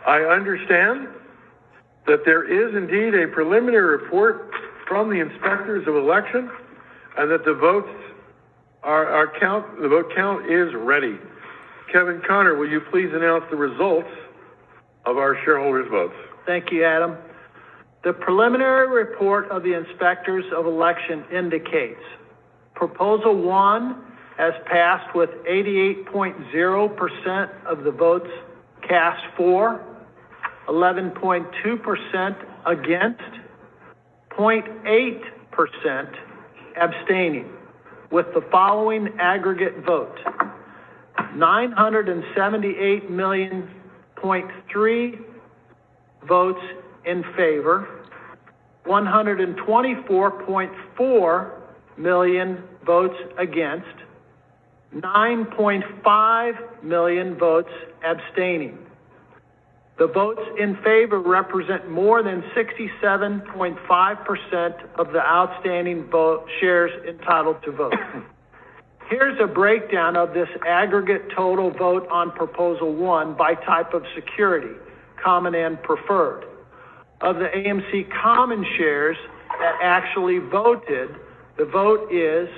I understand that there is indeed a preliminary report from the inspectors of election and that the vote count is ready. Kevin Connor, will you please announce the results of our shareholders' votes? Thank you, Adam. The preliminary report of the inspectors of election indicates Proposal 1 has passed with 88.0% of the votes cast for, 11.2% against, 0.8% abstaining, with the following aggregate vote: 978.3 votes in favor, 124.4 million votes against, 9.5 million votes abstaining. The votes in favor represent more than 67.5% of the outstanding shares entitled to vote. Here's a breakdown of this aggregate total vote on Proposal 1 by type of security, common and preferred. Of the AMC common shares that actually voted, the vote is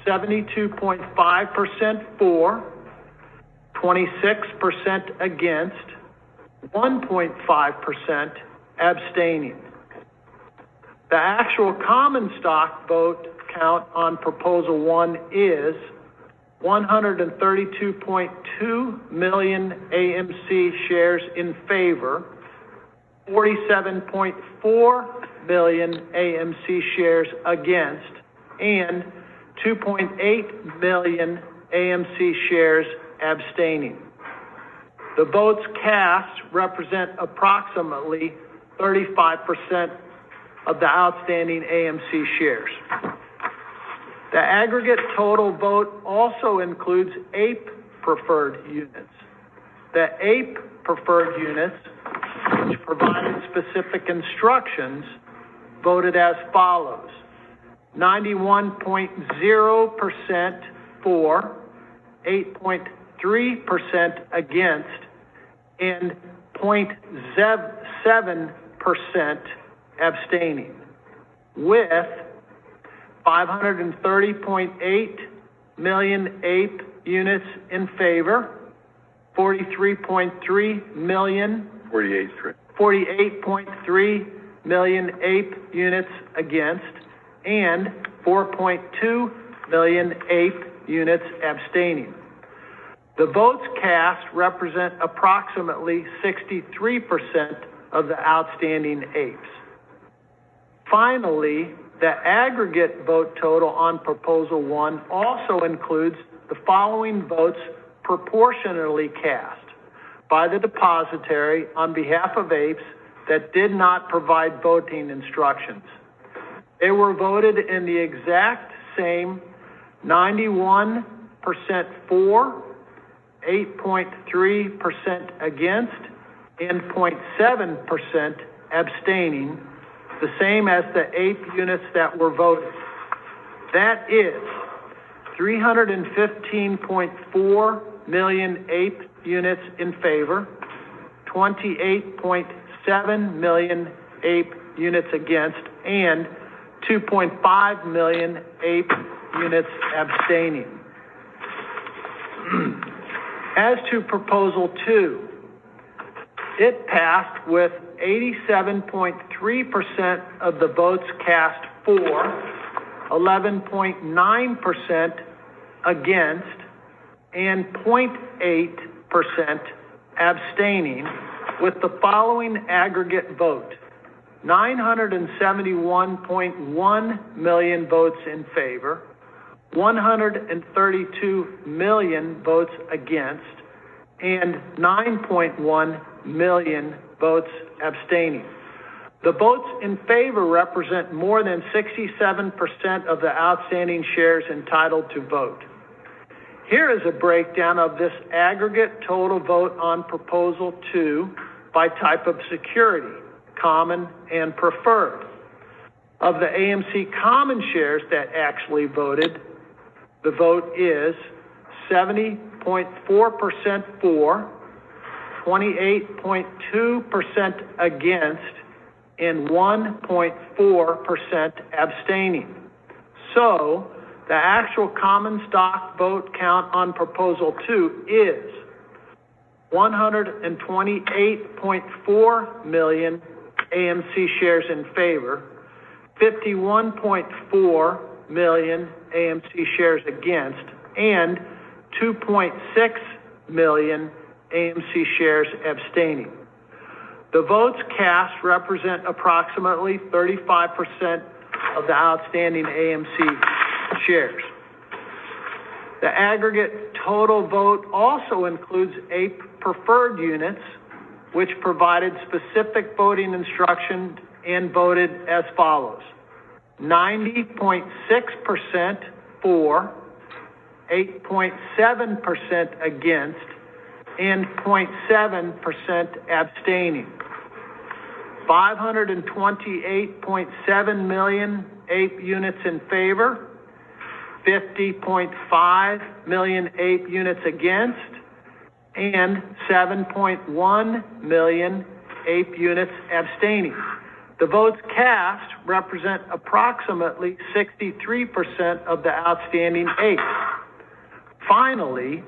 72.5% for, 26% against, 1.5% abstaining. The actual common stock vote count on Proposal 1 is 132.2 million AMC shares in favor, 47.4 million AMC shares against, and 2.8 million AMC shares abstaining. The votes cast represent approximately 35% of the outstanding AMC shares. The aggregate total vote also includes APE preferred units. The APE preferred units, which provided specific instructions, voted as follows: 91.0% for, 8.3% against, and 0.7% abstaining, with 530.8 million APE units in favor, 48.3 million APE units against, and 4.2 million APE units abstaining. The votes cast represent approximately 63% of the outstanding APEs. Finally, the aggregate vote total on Proposal 1 also includes the following votes proportionally cast by the depositary on behalf of APEs that did not provide voting instructions. They were voted in the exact same 91% for, 8.3% against, and 0.7% abstaining, the same as the APE units that were voted. That is 315.4 million APE units in favor, 28.7 million APE units against, and 2.5 million APE units abstaining. As to Proposal 2, it passed with 87.3% of the votes cast for, 11.9% against, and 0.8% abstaining, with the following aggregate vote: 971.1 million votes in favor, 132 million votes against, and 9.1 million votes abstaining. The votes in favor represent more than 67% of the outstanding shares entitled to vote. Here is a breakdown of this aggregate total vote on Proposal 2 by type of security, common and preferred. Of the AMC common shares that actually voted, the vote is 70.4% for, 28.2% against, and 1.4% abstaining. So, the actual common stock vote count on Proposal 2 is 128.4 million AMC shares in favor, 51.4 million AMC shares against, and 2.6 million AMC shares abstaining. The votes cast represent approximately 35% of the outstanding AMC shares. The aggregate total vote also includes APE preferred units, which provided specific voting instructions and voted as follows: 90.6% for, 8.7% against, and 0.7% abstaining. 528.7 million APE units in favor, 50.5 million APE units against, and 7.1 million APE units abstaining. The votes cast represent approximately 63% of the outstanding APE. Finally,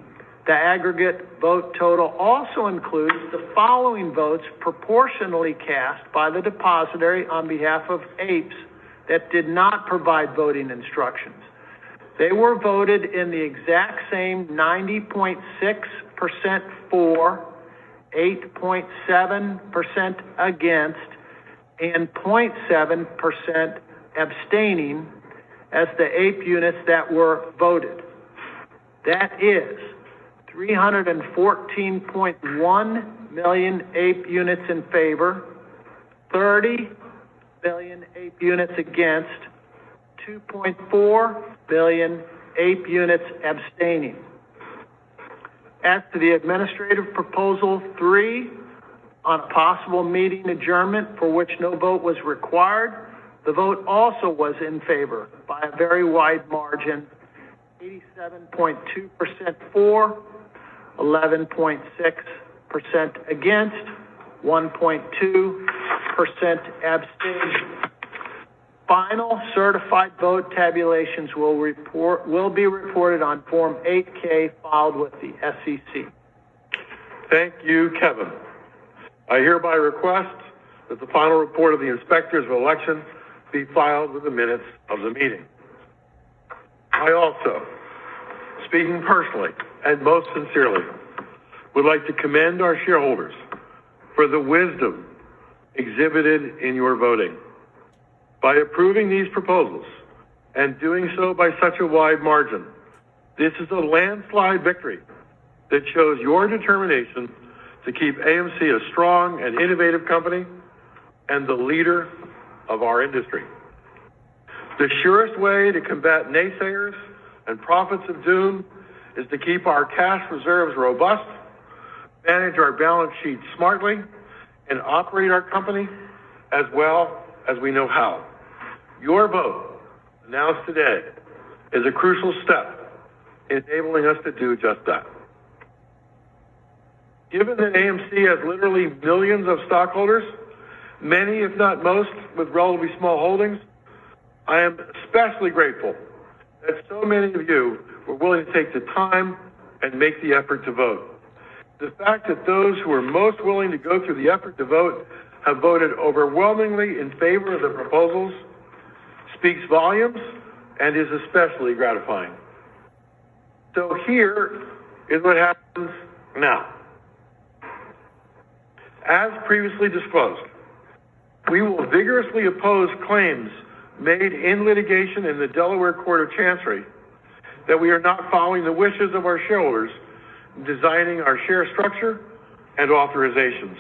the aggregate vote total also includes the following votes proportionally cast by the depository on behalf of APEs that did not provide voting instructions. They were voted in the exact same 90.6% for, 8.7% against, and 0.7% abstaining as the APE units that were voted. That is 314.1 million APE units in favor, 30 million APE units against, 2.4 million APE units abstaining. As to the administrative proposal 3 on a possible meeting adjournment for which no vote was required, the vote also was in favor by a very wide margin, 87.2% for, 11.6% against, 1.2% abstaining. Final certified vote tabulations will be reported on Form 8K filed with the SEC. Thank you, Kevin. I hereby request that the final report of the inspectors of election be filed with the minutes of the meeting. I also, speaking personally and most sincerely, would like to commend our shareholders for the wisdom exhibited in your voting. By approving these proposals and doing so by such a wide margin, this is a landslide victory that shows your determination to keep AMC a strong and innovative company and the leader of our industry. The surest way to combat naysayers and prophets of doom is to keep our cash reserves robust, manage our balance sheet smartly, and operate our company as well as we know how. Your vote, announced today, is a crucial step in enabling us to do just that. Given that AMC has literally millions of stockholders, many, if not most, with relatively small holdings, I am especially grateful that so many of you were willing to take the time and make the effort to vote. The fact that those who are most willing to go through the effort to vote have voted overwhelmingly in favor of the proposals speaks volumes and is especially gratifying. So here is what happens now. As previously disclosed, we will vigorously oppose claims made in litigation in the Delaware Court of Chancery that we are not following the wishes of our shareholders in designing our share structure and authorizations.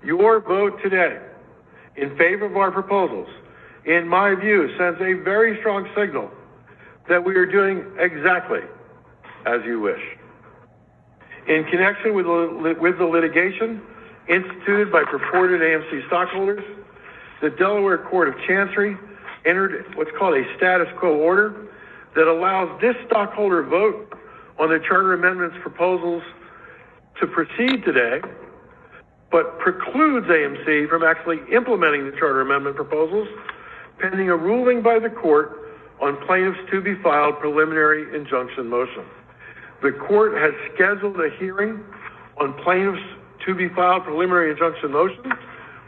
Your vote today in favor of our proposals, in my view, sends a very strong signal that we are doing exactly as you wish. In connection with the litigation instituted by purported AMC stockholders, the Delaware Court of Chancery entered what's called a status quo order that allows this stockholder vote on the charter amendments proposals to proceed today, but precludes AMC from actually implementing the charter amendment proposals pending a ruling by the court on plaintiffs' to-be-filed preliminary injunction motion. The court has scheduled a hearing on plaintiffs' to-be-filed preliminary injunction motion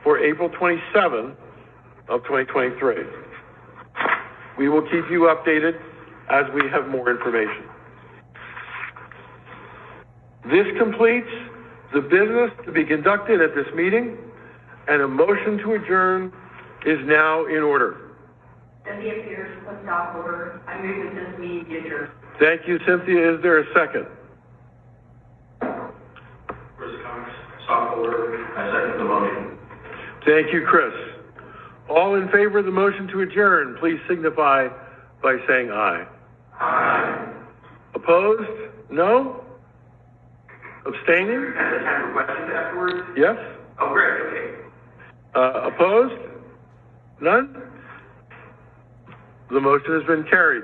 for April 27 of 2023. We will keep you updated as we have more information. This completes the business to be conducted at this meeting, and a motion to adjourn is now in order. Cynthia Pierce, a stockholder. I move that this meeting be adjourned. Thank you, Cynthia. Is there a second? Chris Cox, stockholder. I second the motion. Thank you, Chris. All in favor of the motion to adjourn, please signify by saying aye. Aye. Opposed? No? Abstaining? Is there time for questions afterwards? Yes? Oh, great, okay. Opposed? None? The motion has been carried.